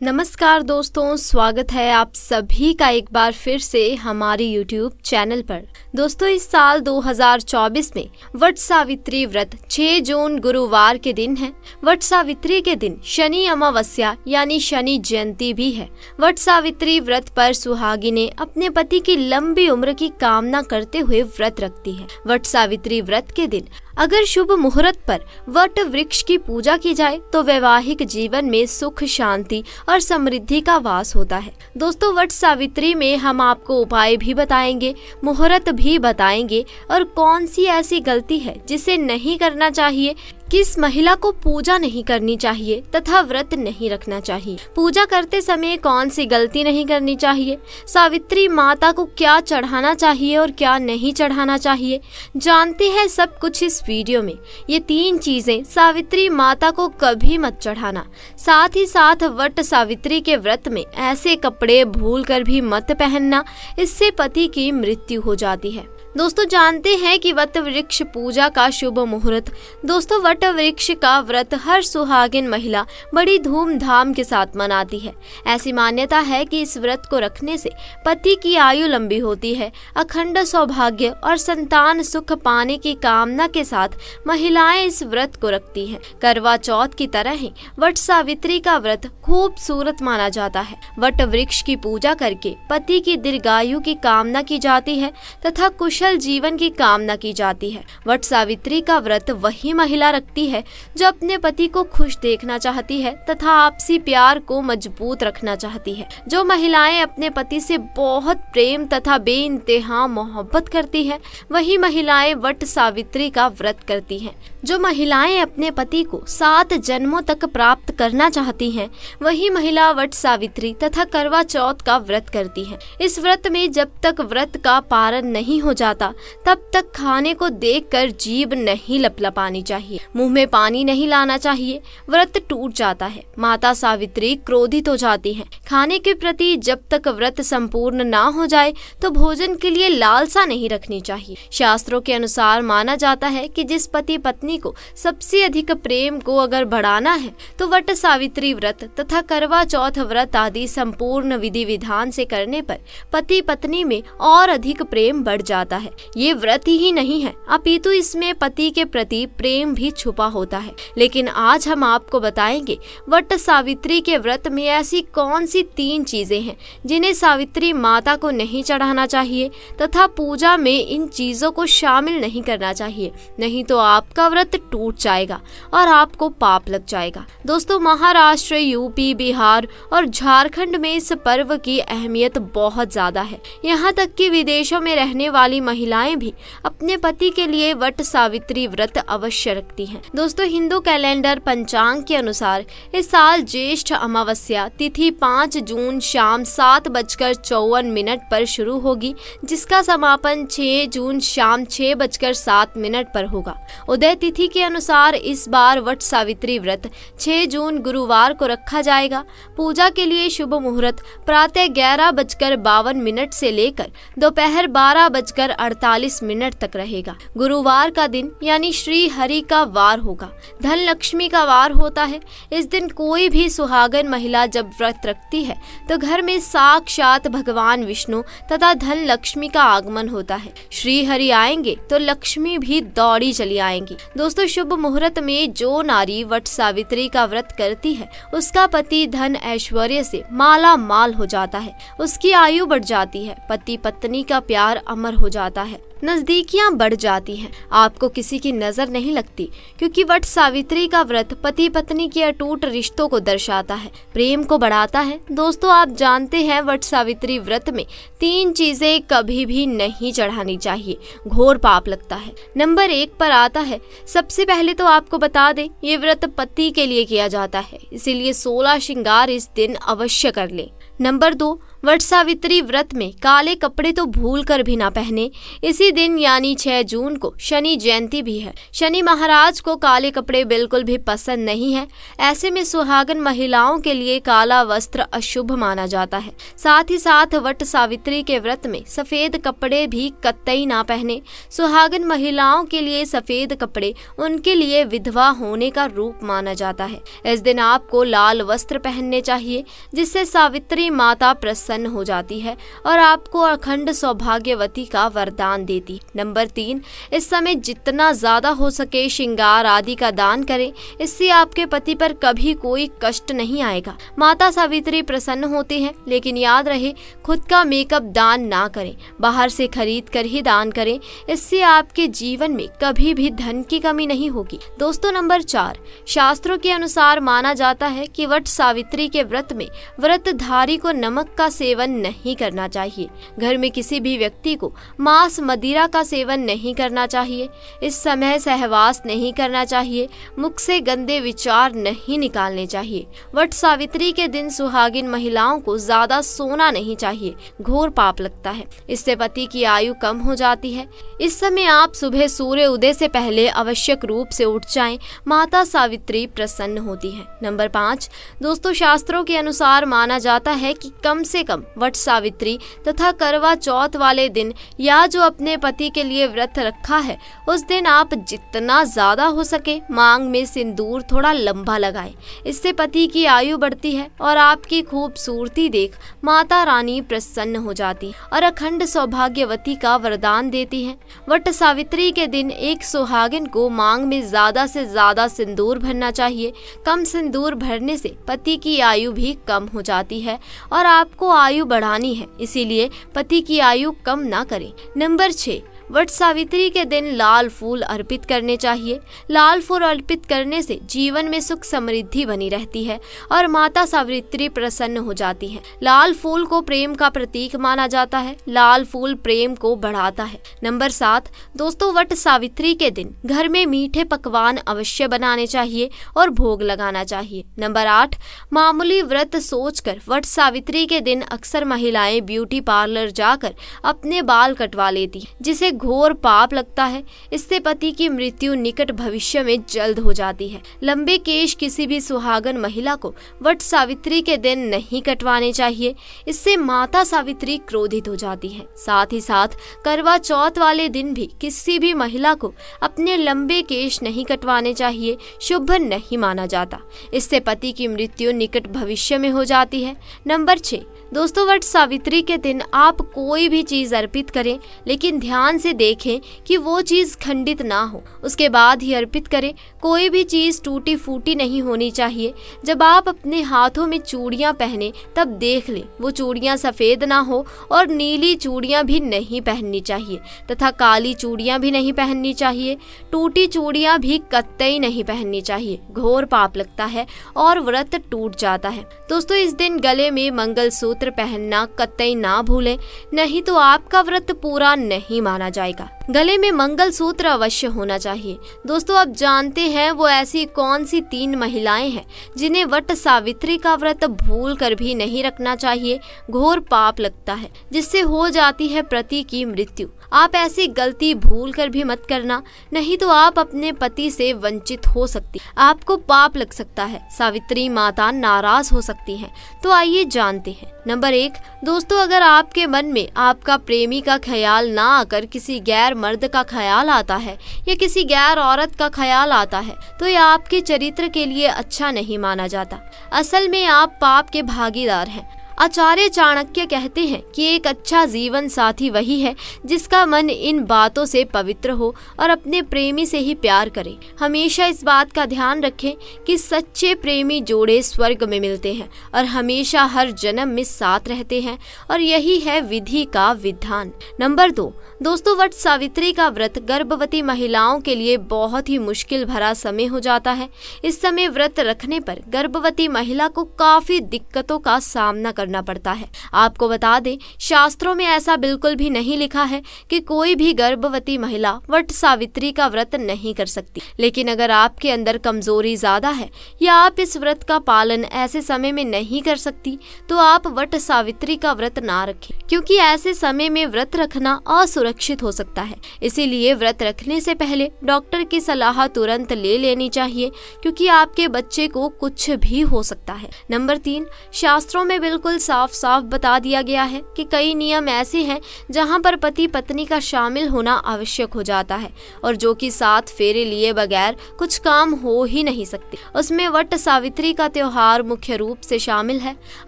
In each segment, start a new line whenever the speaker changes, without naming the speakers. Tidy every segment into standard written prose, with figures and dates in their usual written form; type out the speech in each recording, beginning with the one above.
नमस्कार दोस्तों, स्वागत है आप सभी का एक बार फिर से हमारे YouTube चैनल पर। दोस्तों, इस साल 2024 में वट सावित्री व्रत 6 जून गुरुवार के दिन है। वट सावित्री के दिन शनि अमावस्या यानी शनि जयंती भी है। वट सावित्री व्रत पर सुहागिनें अपने पति की लंबी उम्र की कामना करते हुए व्रत रखती है। वट सावित्री व्रत के दिन अगर शुभ मुहूर्त पर वट वृक्ष की पूजा की जाए तो वैवाहिक जीवन में सुख, शांति और समृद्धि का वास होता है। दोस्तों, वट सावित्री में हम आपको उपाय भी बताएंगे, मुहूर्त भी बताएंगे और कौन सी ऐसी गलती है जिसे नहीं करना चाहिए, किस महिला को पूजा नहीं करनी चाहिए तथा व्रत नहीं रखना चाहिए, पूजा करते समय कौन सी गलती नहीं करनी चाहिए, सावित्री माता को क्या चढ़ाना चाहिए और क्या नहीं चढ़ाना चाहिए, जानते हैं सब कुछ इस वीडियो में। ये 3 चीजें सावित्री माता को कभी मत चढ़ाना। साथ ही साथ वट सावित्री के व्रत में ऐसे कपड़े भूल कर भी मत पहनना, इससे पति की मृत्यु हो जाती है। दोस्तों, जानते हैं कि वट वृक्ष पूजा का शुभ मुहूर्त। दोस्तों, वट वृक्ष का व्रत हर सुहागिन महिला बड़ी धूमधाम के साथ मनाती है। ऐसी मान्यता है कि इस व्रत को रखने से पति की आयु लंबी होती है। अखंड सौभाग्य और संतान सुख पाने की कामना के साथ महिलाएं इस व्रत को रखती हैं। करवा चौथ की तरह ही वट सावित्री का व्रत खूबसूरत माना जाता है। वट वृक्ष की पूजा करके पति की दीर्घायु की कामना की जाती है तथा कुशल जीवन की कामना की जाती है। वट सावित्री का व्रत वही महिला रखती है जो अपने पति को खुश देखना चाहती है तथा आपसी प्यार को मजबूत रखना चाहती है। जो महिलाएं अपने पति से बहुत प्रेम तथा बेइंतहा मोहब्बत करती है, वही महिलाएं वट सावित्री का व्रत करती हैं। जो महिलाएं अपने पति को 7 जन्मों तक प्राप्त करना चाहती हैं, वही महिला वट सावित्री तथा करवा चौथ का व्रत करती हैं। इस व्रत में जब तक व्रत का पारण नहीं हो जाता तब तक खाने को देखकर जीभ नहीं लपलपानी चाहिए, मुंह में पानी नहीं लाना चाहिए। व्रत टूट जाता है। माता सावित्री क्रोधित हो जाती हैं। खाने के प्रति जब तक व्रत संपूर्ण ना हो जाए तो भोजन के लिए लालसा नहीं रखनी चाहिए। शास्त्रों के अनुसार माना जाता है कि जिस पति पत्नी को सबसे अधिक प्रेम को अगर बढ़ाना है तो वट सावित्री व्रत तथा करवा चौथ व्रत आदि संपूर्ण विधि विधान से करने पर पति पत्नी में और अधिक प्रेम बढ़ जाता है। ये व्रत ही नहीं है, अपितु इसमें पति के प्रति प्रेम भी छुपा होता है। लेकिन आज हम आपको बताएंगे वट सावित्री के व्रत में ऐसी कौन सी 3 चीजें हैं जिन्हें सावित्री माता को नहीं चढ़ाना चाहिए तथा पूजा में इन चीजों को शामिल नहीं करना चाहिए, नहीं तो आपका व्रत टूट जाएगा और आपको पाप लग जाएगा। दोस्तों, महाराष्ट्र, यूपी, बिहार और झारखंड में इस पर्व की अहमियत बहुत ज्यादा है। यहाँ तक कि विदेशों में रहने वाली महिलाएं भी अपने पति के लिए वट सावित्री व्रत अवश्य रखती हैं। दोस्तों, हिंदू कैलेंडर पंचांग के अनुसार इस साल ज्येष्ठ अमावस्या तिथि 5 जून शाम 7:54 पर शुरू होगी, जिसका समापन 6 जून शाम 6:07 पर होगा। उदय तिथि के अनुसार इस बार वट सावित्री व्रत 6 जून गुरुवार को रखा जाएगा। पूजा के लिए शुभ मुहूर्त प्रातः 11:52 से लेकर दोपहर 12:48 तक रहेगा। गुरुवार का दिन यानी श्री हरि का वार होगा। धन लक्ष्मी का वार होता है। इस दिन कोई भी सुहागन महिला जब व्रत रखती है तो घर में साक्षात भगवान विष्णु तथा धन लक्ष्मी का आगमन होता है। श्री हरि आएंगे तो लक्ष्मी भी दौड़ी चली आएंगी। दोस्तों, शुभ मुहूर्त में जो नारी वट सावित्री का व्रत करती है उसका पति धन ऐश्वर्य से माला माल हो जाता है, उसकी आयु बढ़ जाती है, पति पत्नी का प्यार अमर हो जाता है, नजदीकियां बढ़ जाती हैं, आपको किसी की नजर नहीं लगती, क्योंकि वट सावित्री का व्रत पति पत्नी के अटूट रिश्तों को दर्शाता है, प्रेम को बढ़ाता है। दोस्तों, आप जानते हैं वट सावित्री व्रत में 3 चीजें कभी भी नहीं चढ़ानी चाहिए, घोर पाप लगता है। नंबर 1 पर आता है, सबसे पहले तो आपको बता दें ये व्रत पति के लिए किया जाता है, इसीलिए 16 श्रृंगार इस दिन अवश्य कर ले। नंबर 2, वट सावित्री व्रत में काले कपड़े तो भूल कर भी ना पहने। इसी दिन यानी 6 जून को शनि जयंती भी है। शनि महाराज को काले कपड़े बिल्कुल भी पसंद नहीं है। ऐसे में सुहागन महिलाओं के लिए काला वस्त्र अशुभ माना जाता है। साथ ही साथ वट सावित्री के व्रत में सफेद कपड़े भी कतई ना पहने। सुहागन महिलाओं के लिए सफेद कपड़े उनके लिए विधवा होने का रूप माना जाता है। इस दिन आपको लाल वस्त्र पहनने चाहिए, जिससे सावित्री माता प्रसन्न हो जाती है और आपको अखंड सौभाग्यवती का वरदान देती है। नंबर 3, इस समय जितना ज्यादा हो सके श्रृंगार आदि का दान करें। इससे आपके पति पर कभी कोई कष्ट नहीं आएगा। माता सावित्री प्रसन्न होती है, लेकिन याद रहे खुद का मेकअप दान ना करें, बाहर से खरीद कर ही दान करें। इससे आपके जीवन में कभी भी धन की कमी नहीं होगी। दोस्तों नंबर 4, शास्त्रों के अनुसार माना जाता है कि वट सावित्री के व्रत में व्रतधारी को नमक का सेवन नहीं करना चाहिए। घर में किसी भी व्यक्ति को मांस मदिरा का सेवन नहीं करना चाहिए। इस समय सहवास नहीं करना चाहिए। मुख से गंदे विचार नहीं निकालने चाहिए। वट सावित्री के दिन सुहागिन महिलाओं को ज्यादा सोना नहीं चाहिए, घोर पाप लगता है। इससे पति की आयु कम हो जाती है। इस समय आप सुबह सूर्य उदय से पहले आवश्यक रूप से उठ जाएं, माता सावित्री प्रसन्न होती है। नंबर 5, दोस्तों शास्त्रों के अनुसार माना जाता है कि कम से कम वट सावित्री तथा करवा चौथ वाले दिन या जो अपने पति के लिए व्रत रखा है उस दिन आप जितना ज्यादा हो सके मांग में सिंदूर थोड़ा लंबा लगाएं। इससे पति की आयु बढ़ती है और आपकी खूबसूरती देख माता रानी प्रसन्न हो जाती है और अखंड सौभाग्यवती का वरदान देती है। वट सावित्री के दिन एक सुहागिन को मांग में ज्यादा से ज्यादा सिंदूर भरना चाहिए। कम सिंदूर भरने से पति की आयु भी कम हो जाती है और आपको आयु बढ़ानी है, इसीलिए पति की आयु कम ना करें। नंबर 6, वट सावित्री के दिन लाल फूल अर्पित करने चाहिए। लाल फूल अर्पित करने से जीवन में सुख समृद्धि बनी रहती है और माता सावित्री प्रसन्न हो जाती है। लाल फूल को प्रेम का प्रतीक माना जाता है। लाल फूल प्रेम को बढ़ाता है। नंबर 7, दोस्तों वट सावित्री के दिन घर में मीठे पकवान अवश्य बनाने चाहिए और भोग लगाना चाहिए। नंबर 8, मामूली व्रत सोचकर वट सावित्री के दिन अक्सर महिलाएं ब्यूटी पार्लर जाकर अपने बाल कटवा लेती हैं, जिसे घोर पाप लगता है। इससे पति की मृत्यु निकट भविष्य में जल्द हो जाती है। लंबे केश किसी भी सुहागन महिला को वट सावित्री के दिन नहीं कटवाने चाहिए, इससे माता सावित्री क्रोधित हो जाती है। साथ ही साथ करवा चौथ वाले दिन भी किसी भी महिला को अपने लंबे केश नहीं कटवाने चाहिए, शुभ नहीं माना जाता। इससे पति की मृत्यु निकट भविष्य में हो जाती है। नंबर 6, दोस्तों वट सावित्री के दिन आप कोई भी चीज अर्पित करें, लेकिन ध्यान से देखें कि वो चीज खंडित ना हो, उसके बाद ही अर्पित करें। कोई भी चीज टूटी फूटी नहीं होनी चाहिए। जब आप अपने हाथों में चूड़ियां पहने तब देख लें वो चूड़ियां सफेद ना हो और नीली चूड़ियां भी नहीं पहननी चाहिए तथा काली चूड़ियां भी नहीं पहननी चाहिए। टूटी चूड़ियां भी कतई नहीं पहननी चाहिए, घोर पाप लगता है और व्रत टूट जाता है। दोस्तों इस दिन गले में मंगलसूत्र पहनना कतई ना भूलें, नहीं तो आपका व्रत पूरा नहीं माना जाएगा। गले में मंगलसूत्र अवश्य होना चाहिए। दोस्तों आप जानते हैं वो ऐसी कौन सी 3 महिलाएं हैं जिन्हें वट सावित्री का व्रत भूल कर भी नहीं रखना चाहिए, घोर पाप लगता है, जिससे हो जाती है पति की मृत्यु। आप ऐसी गलती भूल कर भी मत करना, नहीं तो आप अपने पति से वंचित हो सकती, आपको पाप लग सकता है, सावित्री माता नाराज हो सकती हैं। तो आइए जानते हैं। नंबर 1, दोस्तों अगर आपके मन में आपका प्रेमी का ख्याल ना आकर किसी गैर मर्द का ख्याल आता है या किसी गैर औरत का ख्याल आता है तो यह आपके चरित्र के लिए अच्छा नहीं माना जाता। असल में आप पाप के भागीदार हैं। आचार्य चाणक्य कहते हैं कि एक अच्छा जीवन साथी वही है जिसका मन इन बातों से पवित्र हो और अपने प्रेमी से ही प्यार करे। हमेशा इस बात का ध्यान रखें कि सच्चे प्रेमी जोड़े स्वर्ग में मिलते हैं और हमेशा हर जन्म में साथ रहते हैं और यही है विधि का विधान। नंबर 2, दोस्तों वट सावित्री का व्रत गर्भवती महिलाओं के लिए बहुत ही मुश्किल भरा समय हो जाता है। इस समय व्रत रखने पर गर्भवती महिला को काफी दिक्कतों का सामना करना करना पड़ता है। आपको बता दें, शास्त्रों में ऐसा बिल्कुल भी नहीं लिखा है कि कोई भी गर्भवती महिला वट सावित्री का व्रत नहीं कर सकती। लेकिन अगर आपके अंदर कमजोरी ज्यादा है या आप इस व्रत का पालन ऐसे समय में नहीं कर सकती तो आप वट सावित्री का व्रत ना रखें, क्योंकि ऐसे समय में व्रत रखना असुरक्षित हो सकता है। इसीलिए व्रत रखने से पहले डॉक्टर की सलाह तुरंत ले लेनी चाहिए, क्योंकि आपके बच्चे को कुछ भी हो सकता है। नंबर 3, शास्त्रों में बिल्कुल साफ साफ बता दिया गया है कि कई नियम ऐसे हैं जहां पर पति पत्नी का शामिल होना आवश्यक हो जाता है और जो कि 7 फेरे लिए बगैर कुछ काम हो ही नहीं सकते। उसमें वट सावित्री का त्योहार मुख्य रूप से शामिल है।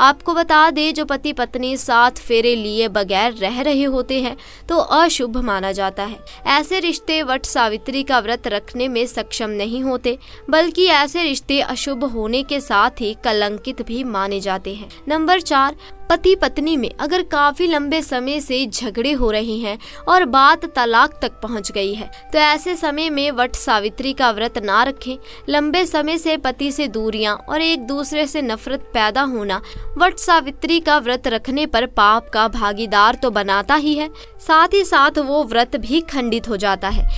आपको बता दे, जो पति पत्नी 7 फेरे लिए बगैर रह रहे होते हैं तो अशुभ माना जाता है। ऐसे रिश्ते वट सावित्री का व्रत रखने में सक्षम नहीं होते, बल्कि ऐसे रिश्ते अशुभ होने के साथ ही कलंकित भी माने जाते हैं। नंबर 4, पति पत्नी में अगर काफी लंबे समय से झगड़े हो रहे हैं और बात तलाक तक पहुंच गई है तो ऐसे समय में वट सावित्री का व्रत ना रखें। लंबे समय से पति से दूरियां और एक दूसरे से नफरत पैदा होना वट सावित्री का व्रत रखने पर पाप का भागीदार तो बनाता ही है, साथ ही साथ वो व्रत भी खंडित हो जाता है।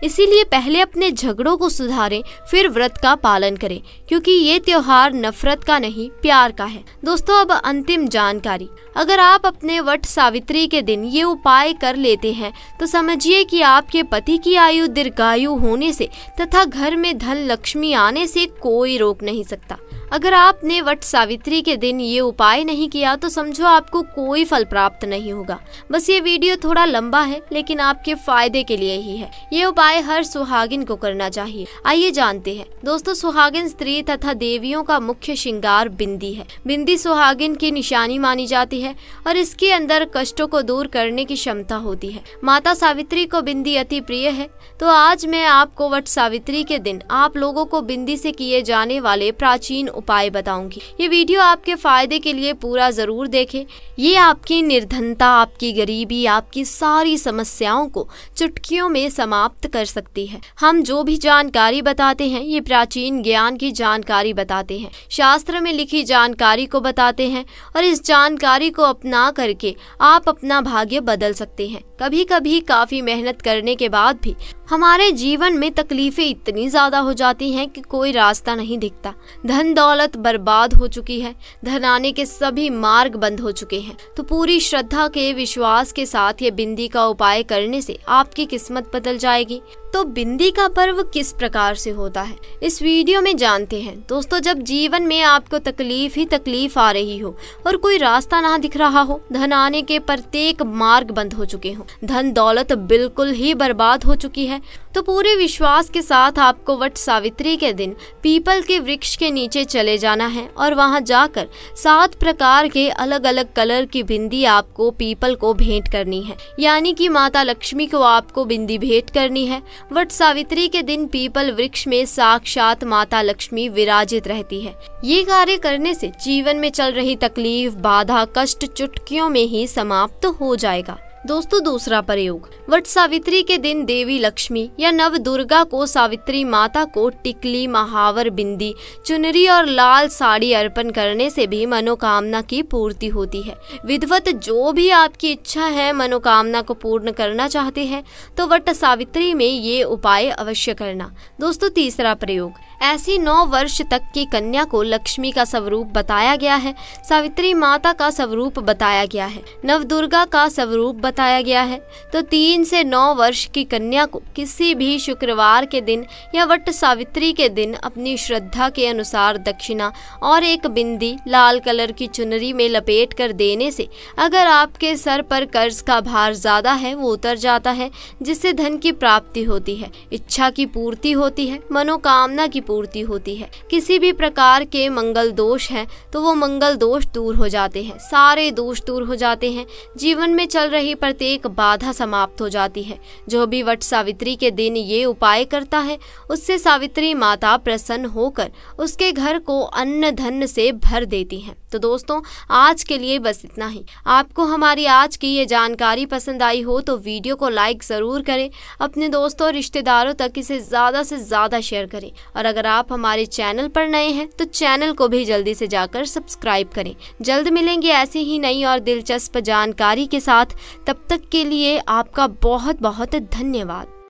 इसीलिए पहले अपने झगड़ों को सुधारें, फिर व्रत का पालन करें, क्योंकि ये त्योहार नफरत का नहीं प्यार का है। दोस्तों, अब अंतिम जानकारी। अगर आप अपने वट सावित्री के दिन ये उपाय कर लेते हैं तो समझिए कि आपके पति की आयु दीर्घायु होने से तथा घर में धन लक्ष्मी आने से कोई रोक नहीं सकता। अगर आपने वट सावित्री के दिन ये उपाय नहीं किया तो समझो आपको कोई फल प्राप्त नहीं होगा। बस ये वीडियो थोड़ा लंबा है, लेकिन आपके फायदे के लिए ही है। ये उपाय हर सुहागिन को करना चाहिए। आइए जानते हैं। दोस्तों, सुहागिन स्त्री तथा देवियों का मुख्य श्रृंगार बिंदी है। बिंदी सुहागिन की निशानी मानी जाती है और इसके अंदर कष्टों को दूर करने की क्षमता होती है। माता सावित्री को बिंदी अति प्रिय है। तो आज मैं आपको वट सावित्री के दिन आप लोगों को बिंदी से किए जाने वाले प्राचीन उपाय बताऊंगी। ये वीडियो आपके फायदे के लिए पूरा जरूर देखें। ये आपकी निर्धनता, आपकी गरीबी, आपकी सारी समस्याओं को चुटकियों में समाप्त कर सकती है। हम जो भी जानकारी बताते हैं ये प्राचीन ज्ञान की जानकारी बताते हैं, शास्त्र में लिखी जानकारी को बताते हैं और इस जानकारी को अपना करके आप अपना भाग्य बदल सकते हैं। कभी कभी काफी मेहनत करने के बाद भी हमारे जीवन में तकलीफें इतनी ज्यादा हो जाती हैं कि कोई रास्ता नहीं दिखता। धन दौलत बर्बाद हो चुकी है, धन आने के सभी मार्ग बंद हो चुके हैं। तो पूरी श्रद्धा के विश्वास के साथ ये बिंदी का उपाय करने से आपकी किस्मत बदल जाएगी। तो बिंदी का पर्व किस प्रकार से होता है, इस वीडियो में जानते हैं। दोस्तों, जब जीवन में आपको तकलीफ ही तकलीफ आ रही हो और कोई रास्ता ना दिख रहा हो, धन आने के प्रत्येक मार्ग बंद हो चुके हो, धन दौलत बिल्कुल ही बर्बाद हो चुकी है, तो पूरे विश्वास के साथ आपको वट सावित्री के दिन पीपल के वृक्ष के नीचे चले जाना है और वहां जाकर 7 प्रकार के अलग अलग कलर की बिंदी आपको पीपल को भेंट करनी है। यानी कि माता लक्ष्मी को आपको बिंदी भेंट करनी है। वट सावित्री के दिन पीपल वृक्ष में साक्षात माता लक्ष्मी विराजित रहती है। ये कार्य करने से जीवन में चल रही तकलीफ, बाधा, कष्ट चुटकियों में ही समाप्त हो जाएगा। दोस्तों, दूसरा प्रयोग। वट सावित्री के दिन देवी लक्ष्मी या नव दुर्गा को सावित्री माता को टिकली, महावर, बिंदी, चुनरी और लाल साड़ी अर्पण करने से भी मनोकामना की पूर्ति होती है। विधवत जो भी आपकी इच्छा है, मनोकामना को पूर्ण करना चाहते हैं तो वट सावित्री में ये उपाय अवश्य करना। दोस्तों, तीसरा प्रयोग। ऐसी 9 वर्ष तक की कन्या को लक्ष्मी का स्वरूप बताया गया है, सावित्री माता का स्वरूप बताया गया है, नव दुर्गा का स्वरूप बताया गया है। तो 3 से 9 वर्ष की कन्या को किसी भी शुक्रवार के दिन या वट सावित्री के दिन अपनी श्रद्धा के अनुसार दक्षिणा और एक बिंदी लाल कलर की चुनरी में लपेट कर देने से अगर आपके सर पर कर्ज का भार ज्यादा है वो उतर जाता है, जिससे धन की प्राप्ति होती है, इच्छा की पूर्ति होती है, मनोकामना की पूर्ति होती है। किसी भी प्रकार के मंगल दोष हैं तो वो मंगल दोष दूर हो जाते हैं, सारे दोष दूर हो जाते हैं। जीवन में चल रही प्रत्येक बाधा समाप्त हो जाती है। जो भी वट सावित्री के दिन ये उपाय करता है उससे सावित्री माता प्रसन्न होकर उसके घर को अन्न धन से भर देती हैं। तो दोस्तों आज के लिए बस इतना ही। आपको हमारी आज की ये जानकारी पसंद आई हो तो वीडियो को लाइक ज़रूर करें, अपने दोस्तों और रिश्तेदारों तक इसे ज़्यादा से ज़्यादा शेयर करें और अगर आप हमारे चैनल पर नए हैं तो चैनल को भी जल्दी से जाकर सब्सक्राइब करें। जल्द मिलेंगे ऐसी ही नई और दिलचस्प जानकारी के साथ। तब तक के लिए आपका बहुत बहुत धन्यवाद।